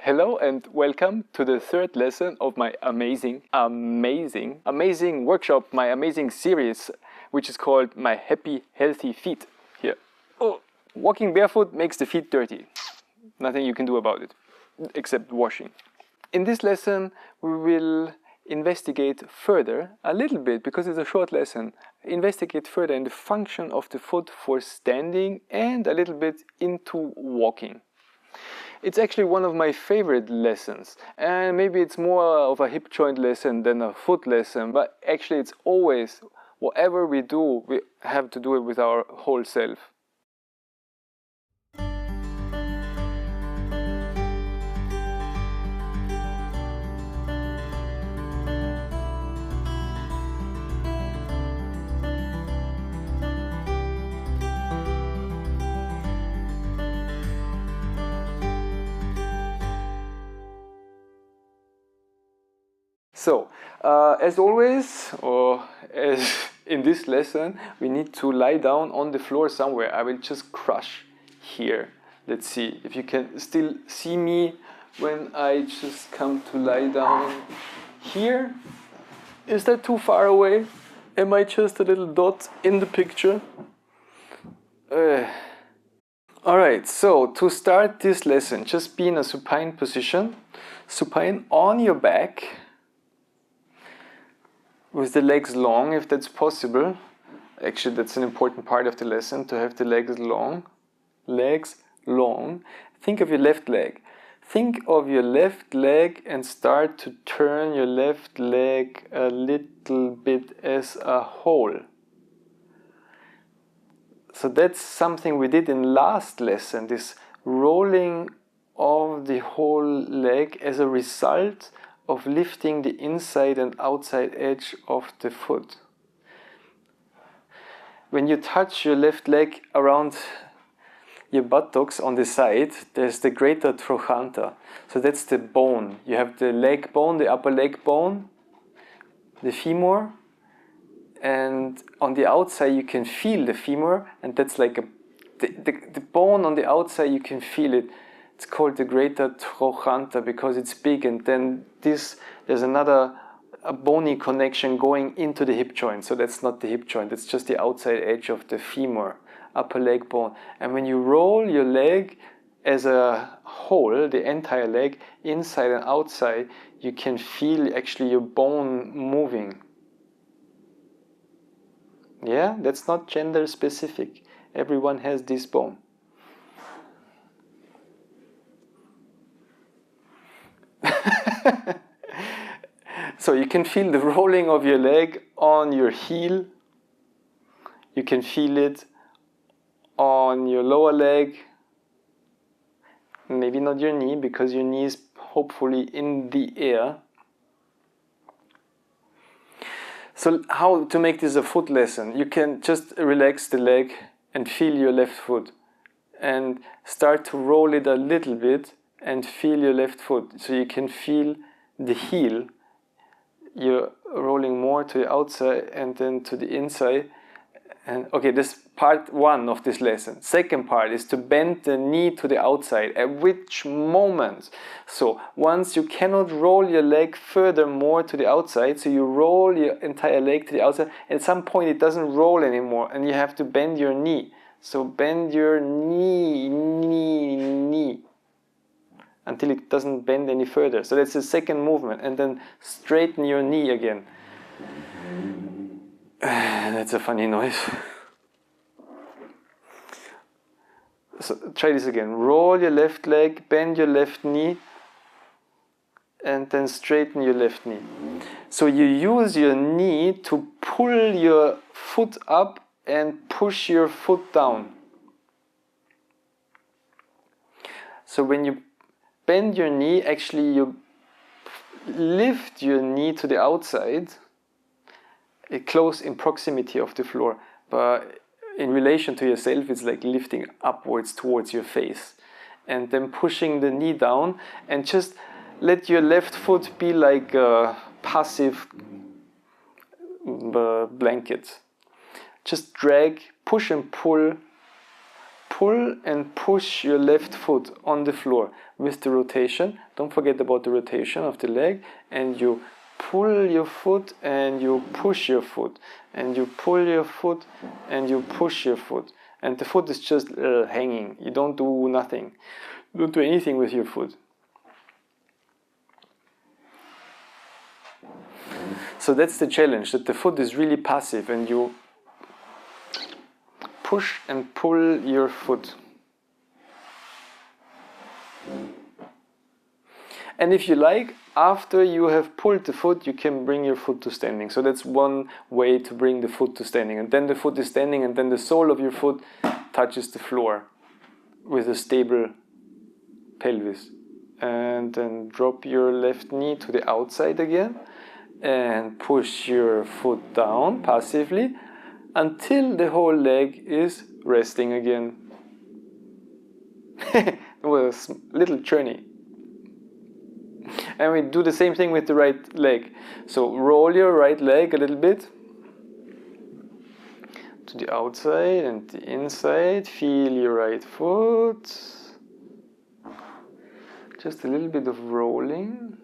Hello and welcome to the third lesson of my amazing workshop, my amazing series, which is called My Happy Healthy Feet. Here. Oh, walking barefoot makes the feet dirty. Nothing you can do about it, except washing. In this lesson, we will investigate further, a little bit, because it's a short lesson, investigate further in the function of the foot for standing and a little bit into walking. It's actually one of my favorite lessons, and maybe it's more of a hip joint lesson than a foot lesson, but actually it's always, whatever we do, we have to do it with our whole self. So, as always, or as in this lesson, we need to lie down on the floor somewhere. I will just crush here. Let's see if you can still see me when I just come to lie down here. Is that too far away? Am I just a little dot in the picture? Alright, so to start this lesson, just be in a supine position. Supine on your back, with the legs long, if that's possible. Actually, that's an important part of the lesson, to have the legs long. Legs long. Think of your left leg. Think of your left leg and start to turn your left leg a little bit as a whole. So that's something we did in last lesson, this rolling of the whole leg as a result of lifting the inside and outside edge of the foot. When you touch your left leg around your buttocks on the side, there's the greater trochanter. So that's the bone. You have the leg bone, the upper leg bone, the femur, and on the outside you can feel the femur, and that's like the bone on the outside, you can feel it. It's called the greater trochanter because it's big, and then there's a bony connection going into the hip joint. So that's not the hip joint, it's just the outside edge of the femur, upper leg bone. And when you roll your leg as a whole, the entire leg, inside and outside, you can feel actually your bone moving. Yeah, that's not gender specific. Everyone has this bone. So you can feel the rolling of your leg on your heel. You can feel it on your lower leg. Maybe not your knee, because your knee is hopefully in the air. So how to make this a foot lesson? You can just relax the leg and feel your left foot and start to roll it a little bit and feel your left foot. So you can feel the heel. You're rolling more to the outside and then to the inside. And okay, this part one of this lesson. Second part is to bend the knee to the outside. At which moment? So once you cannot roll your leg further more to the outside, so you roll your entire leg to the outside. At some point it doesn't roll anymore and you have to bend your knee. So bend your knee, knee, until it doesn't bend any further. So that's the second movement. And then straighten your knee again. That's a funny noise. So try this again. Roll your left leg, bend your left knee, and then straighten your left knee. So you use your knee to pull your foot up and push your foot down. So when you bend your knee, actually you lift your knee to the outside, close in proximity of the floor, but in relation to yourself it's like lifting upwards towards your face, and then pushing the knee down, and just let your left foot be like a passive blanket. Just drag, push and pull pull and push your left foot on the floor with the rotation. Don't forget about the rotation of the leg. And you pull your foot and you push your foot. And you pull your foot and you push your foot. And the foot is just hanging. You don't do nothing. You don't do anything with your foot. So that's the challenge, that the foot is really passive and you push and pull your foot. And if you like, after you have pulled the foot, you can bring your foot to standing. So that's one way to bring the foot to standing. And then the foot is standing and then the sole of your foot touches the floor with a stable pelvis. And then drop your left knee to the outside again and push your foot down passively until the whole leg is resting again. It was a little journey. And we do the same thing with the right leg. So roll your right leg a little bit to the outside and the inside. Feel your right foot. Just a little bit of rolling.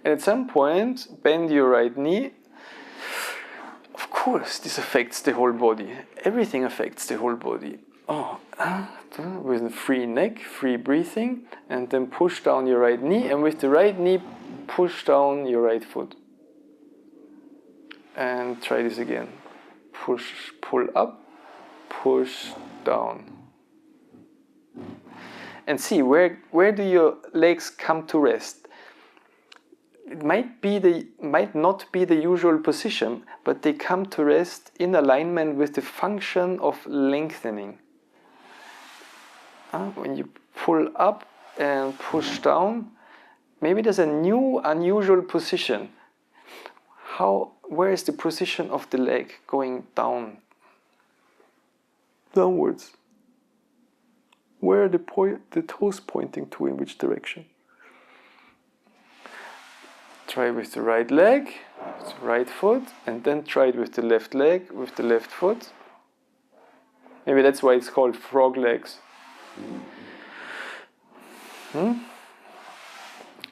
And at some point, bend your right knee. Of course, this affects the whole body. Everything affects the whole body. With a free neck, free breathing, and then push down your right knee. And with the right knee, push down your right foot. And try this again. Push, pull up, push down. And see, where do your legs come to rest? It might not be the usual position, but they come to rest in alignment with the function of lengthening. When you pull up and push down, maybe there's a new, unusual position. Where is the position of the leg going down? Downwards. Where are the toes pointing to, in which direction? Try with the right leg, with the right foot, and then try it with the left leg, with the left foot. Maybe that's why it's called frog legs. And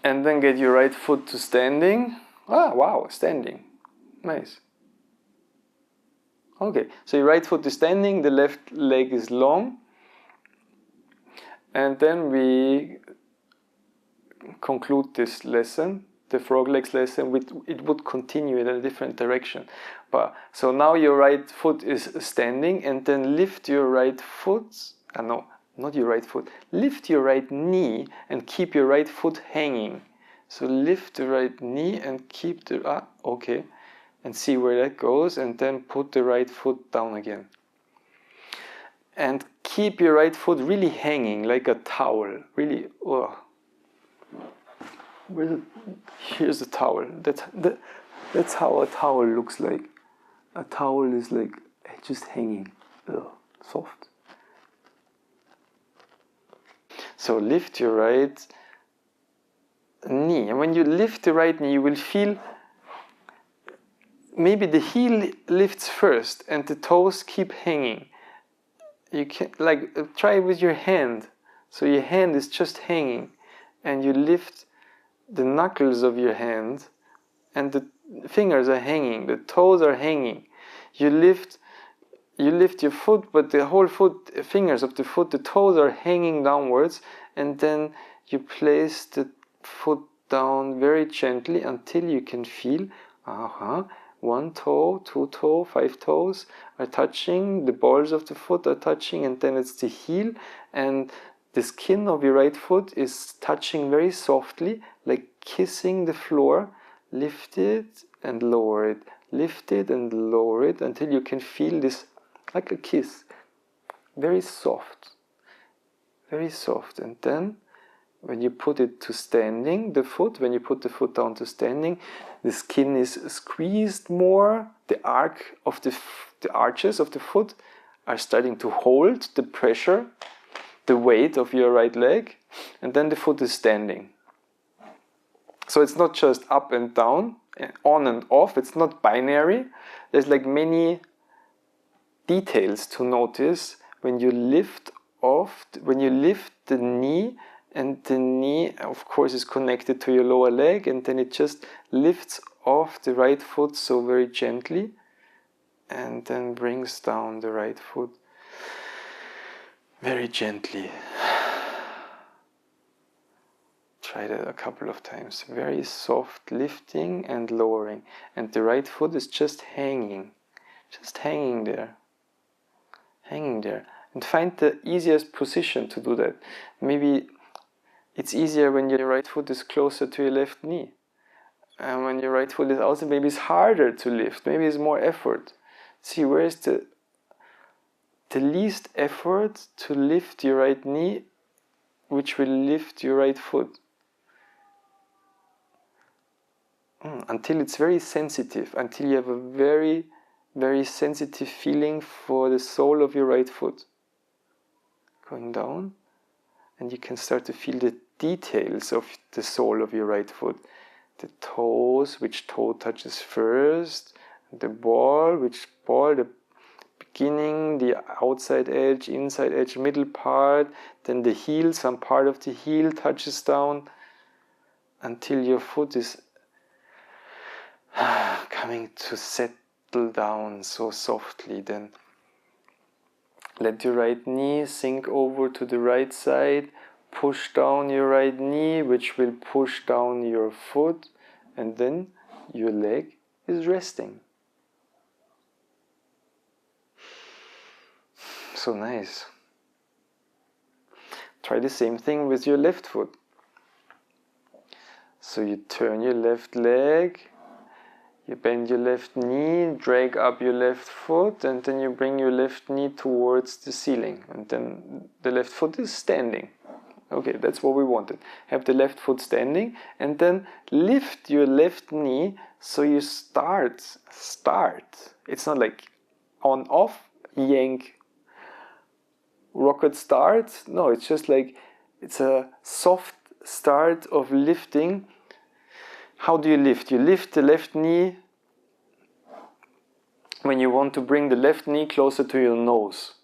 then get your right foot to standing. Wow, standing. Nice. Okay, so your right foot is standing, the left leg is long. And then we conclude this lesson. The frog legs lesson, it would continue in a different direction. So now your right foot is standing, and then lift your right foot, no, not your right foot, lift your right knee and keep your right foot hanging. So lift the right knee and keep the, okay, and see where that goes, and then put the right foot down again. And keep your right foot really hanging like a towel, really, Here's a towel. That's how a towel looks like. A towel is like just hanging, soft. So lift your right knee, and when you lift the right knee, you will feel maybe the heel lifts first and the toes keep hanging. You can try with your hand. So your hand is just hanging, and you lift the knuckles of your hand, and the fingers are hanging, the toes are hanging. You lift your foot, but the whole foot, fingers of the foot, the toes are hanging downwards, and then you place the foot down very gently until you can feel, one toe, two toe, 5 toes are touching, the balls of the foot are touching, and then it's the heel, and the skin of your right foot is touching very softly, like kissing the floor. Lift it and lower it. Lift it and lower it until you can feel this like a kiss. Very soft. Very soft. And then when you put it to standing, the foot, when you put the foot down to standing, the skin is squeezed more. The arches of the foot are starting to hold the pressure, the weight of your right leg, and then the foot is standing. So it's not just up and down, on and off, it's not binary. There's like many details to notice when you lift off, when you lift the knee, and the knee of course is connected to your lower leg, and then it just lifts off the right foot so very gently, and then brings down the right foot very gently. Try that a couple of times. Very soft lifting and lowering, and the right foot is just hanging there. Hanging there. And find the easiest position to do that. Maybe it's easier when your right foot is closer to your left knee. And when your right foot is outside, maybe it's harder to lift. Maybe it's more effort. See, where is the least effort to lift your right knee, which will lift your right foot? Until it's very sensitive, until you have a very, very sensitive feeling for the sole of your right foot. Going down, and you can start to feel the details of the sole of your right foot. The toes, which toe touches first, the ball, which ball, the beginning, the outside edge, inside edge, middle part, then the heel, some part of the heel touches down, until your foot is coming to settle down so softly. Then let your right knee sink over to the right side, push down your right knee, which will push down your foot, and then your leg is resting. So nice. Try the same thing with your left foot. So you turn your left leg, you bend your left knee, drag up your left foot, and then you bring your left knee towards the ceiling, and then the left foot is standing. Okay, that's what we wanted. Have the left foot standing, and then lift your left knee so you start. It's not like on, off, yank, rocket start. No, it's just like, it's a soft start of lifting. How do you lift? You lift the left knee when you want to bring the left knee closer to your nose.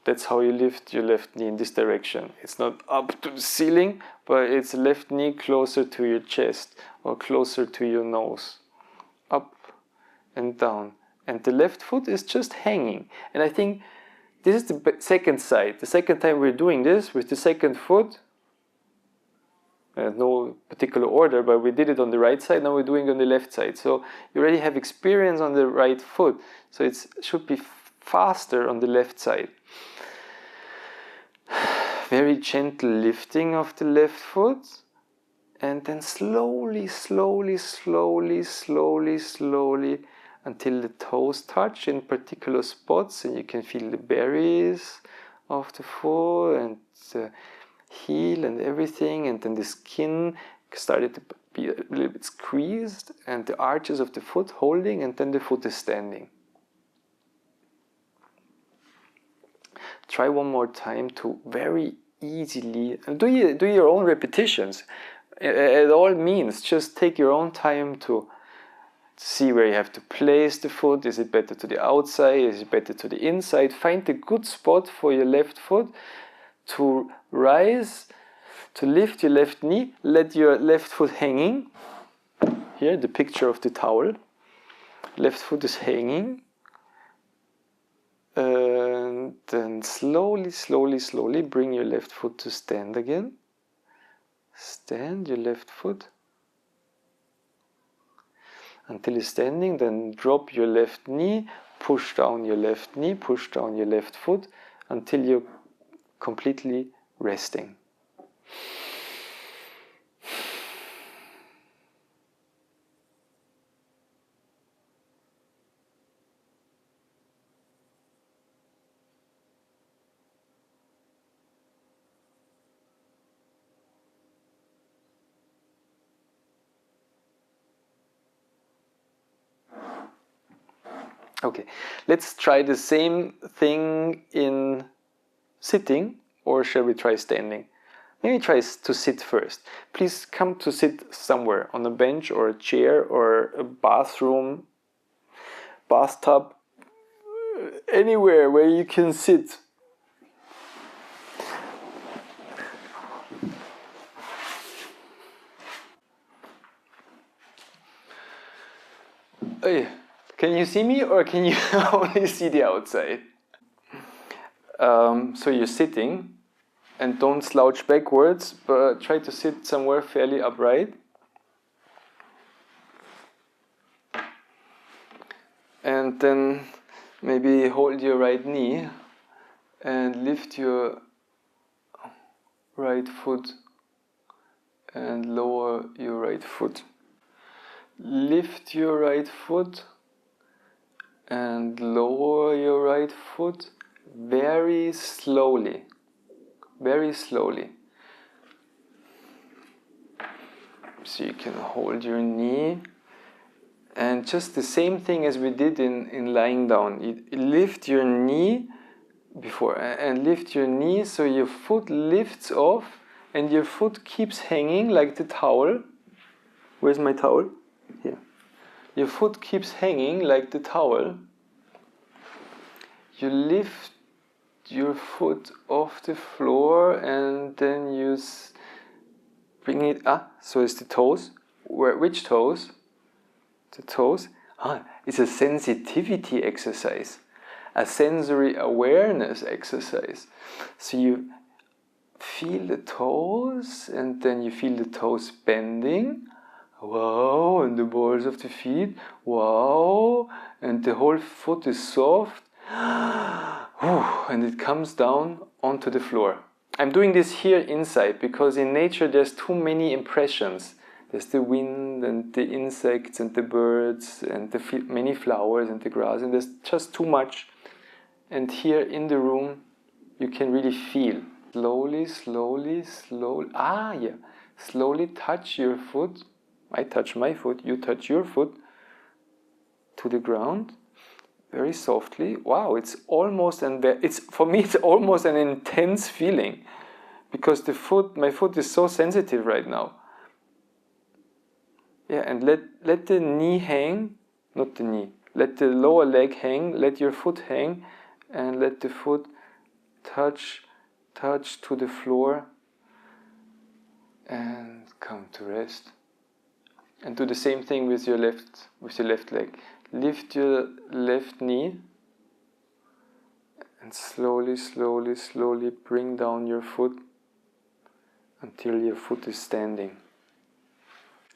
That's how you lift your left knee in this direction. It's not up to the ceiling, but it's left knee closer to your chest or closer to your nose. Up and down. And the left foot is just hanging. And I think this is the second side. The second time we're doing this with the second foot. No particular order, but we did it on the right side, now we're doing it on the left side. So you already have experience on the right foot, so it should be faster on the left side. Very gentle lifting of the left foot, and then slowly, slowly, slowly, slowly, slowly, until the toes touch in particular spots, and you can feel the berries of the foot and the heel and everything, and then the skin started to be a little bit squeezed, and the arches of the foot holding, and then the foot is standing. Try one more time to very easily, and do your own repetitions. It all means just take your own time to see where you have to place the foot. Is it better to the outside? Is it better to the inside? Find the good spot for your left foot to rise, to lift your left knee, let your left foot hanging. Here, the picture of the towel. Left foot is hanging. And then slowly, slowly, slowly bring your left foot to stand again. Stand your left foot. Until it's standing, then drop your left knee, push down your left knee, push down your left foot until you're completely resting. Okay, let's try the same thing in sitting, or shall we try standing? Maybe try to sit first. Please come to sit somewhere on a bench or a chair or a bathroom, bathtub, anywhere where you can sit. Hey, can you see me or can you only see the outside? So you're sitting and don't slouch backwards, but try to sit somewhere fairly upright. And then maybe hold your right knee and lift your right foot and lower your right foot. Lift your right foot and lower your right foot very slowly. Very slowly. So you can hold your knee and just the same thing as we did in lying down. You lift your knee before and lift your knee so your foot lifts off and your foot keeps hanging like the towel. Where's my towel? Here. Your foot keeps hanging like the towel. You lift your foot off the floor and then you bring it up. So it's the toes. Which toes? The toes. It's a sensitivity exercise, a sensory awareness exercise. So you feel the toes and then you feel the toes bending. Wow, and the balls of the feet. Wow, and the whole foot is soft. And it comes down onto the floor. I'm doing this here inside because in nature there's too many impressions. There's the wind and the insects and the birds and the many flowers and the grass, and there's just too much. And here in the room you can really feel. Slowly, slowly, slowly. Slowly touch your foot. I touch my foot, you touch your foot to the ground. Very softly. Wow, it's almost, for me it's almost an intense feeling because my foot is so sensitive right now. Yeah, and let the knee hang, not the knee, let the lower leg hang, let your foot hang, and let the foot touch to the floor and come to rest. And do the same thing with your left leg. Lift your left knee and slowly, slowly, slowly bring down your foot until your foot is standing.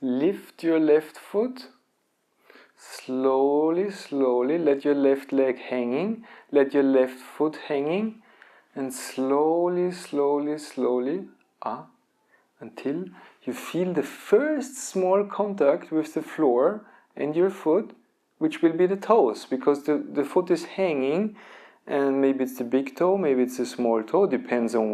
Lift your left foot. Slowly, slowly, let your left leg hanging, let your left foot hanging, and slowly, slowly, slowly, until you feel the first small contact with the floor and your foot, which will be the toes, because the foot is hanging, and maybe it's the big toe, maybe it's the small toe, depends on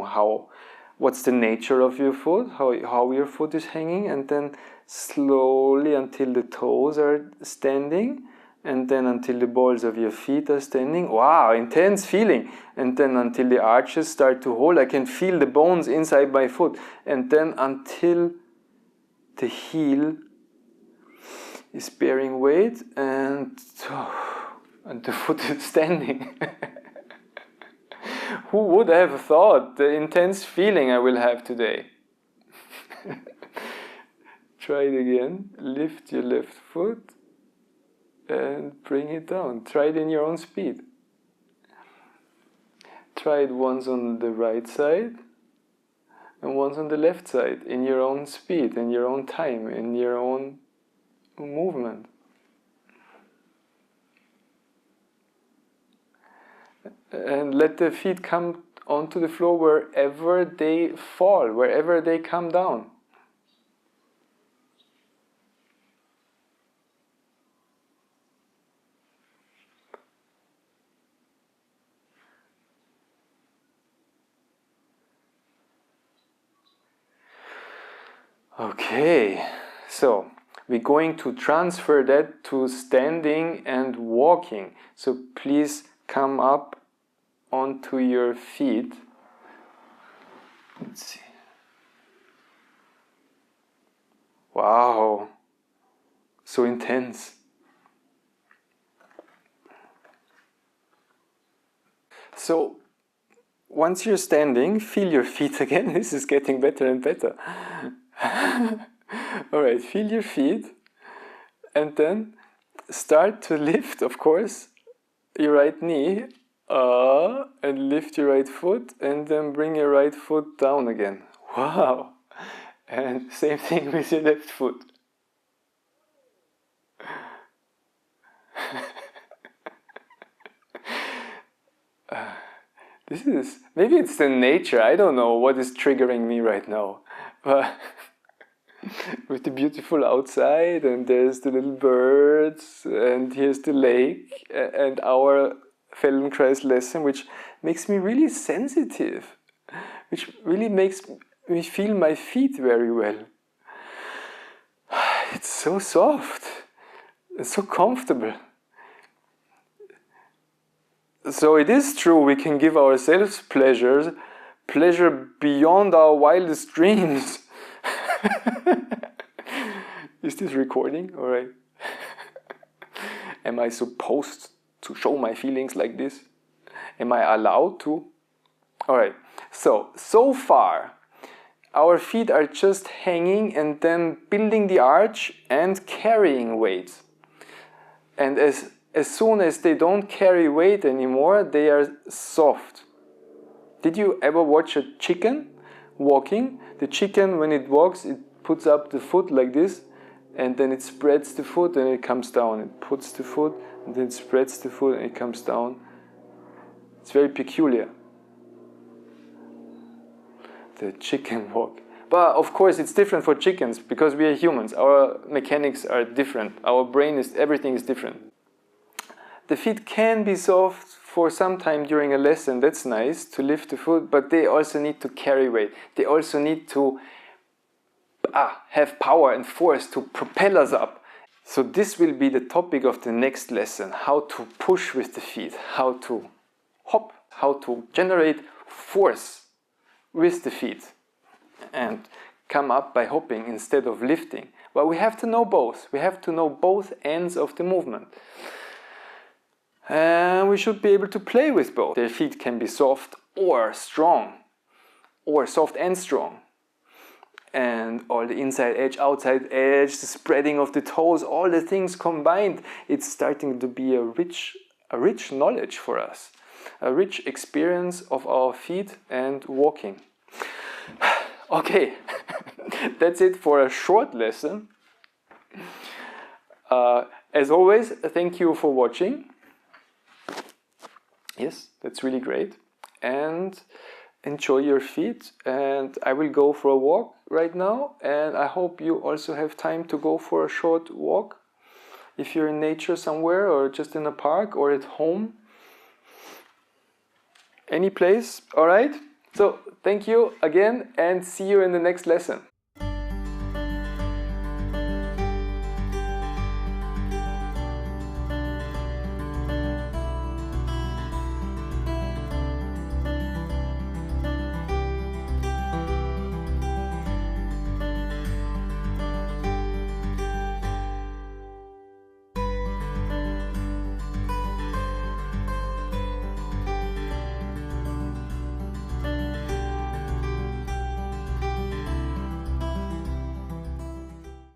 what's the nature of your foot, how your foot is hanging, and then slowly until the toes are standing, and then until the balls of your feet are standing. Wow, intense feeling. And then until the arches start to hold, I can feel the bones inside my foot, and then until the heel is bearing weight and the foot is standing. Who would have thought the intense feeling I will have today? Try it again. Lift your left foot and bring it down. Try it in your own speed. Try it once on the right side and once on the left side, in your own speed, in your own time, in your own movement. And let the feet come onto the floor wherever they fall, wherever they come down. Okay, so we're going to transfer that to standing and walking. So please come up onto your feet. Let's see. so intense. So once you're standing, feel your feet again. This is getting better and better. Alright, feel your feet and then start to lift, of course, your right knee and lift your right foot and then bring your right foot down again. Wow! And same thing with your left foot. This is, maybe it's the nature, I don't know what is triggering me right now. But with the beautiful outside and there's the little birds and here's the lake and our Feldenkrais lesson, which makes me really sensitive, which really makes me feel my feet very well. It's so soft, it's so comfortable. So it is true, we can give ourselves pleasure beyond our wildest dreams. Is this recording? All right. Am I supposed to show my feelings like this? Am I allowed to? All right. So far, our feet are just hanging and then building the arch and carrying weight. And as soon as they don't carry weight anymore, they are soft. Did you ever watch a chicken walking? The chicken, when it walks, it puts up the foot like this, and then it spreads the foot and it comes down. It puts the foot and then it spreads the foot and it comes down. It's very peculiar, the chicken walk. But of course it's different for chickens because we are humans. Our mechanics are different. Our brain is, everything is different. The feet can be soft for some time during a lesson, that's nice, to lift the foot, but they also need to carry weight. They also need to have power and force to propel us up. So this will be the topic of the next lesson, how to push with the feet, how to hop, how to generate force with the feet and come up by hopping instead of lifting. But we have to know both. We have to know both ends of the movement. And we should be able to play with both. Their feet can be soft or strong, or soft and strong. And all the inside edge, outside edge, the spreading of the toes, all the things combined, it's starting to be a rich knowledge for us. A rich experience of our feet and walking. Okay, that's it for a short lesson. As always, thank you for watching. Yes, that's really great. And enjoy your feet. And I will go for a walk right now. And I hope you also have time to go for a short walk. If you're in nature somewhere or just in a park or at home. Any place, all right? So thank you again and see you in the next lesson.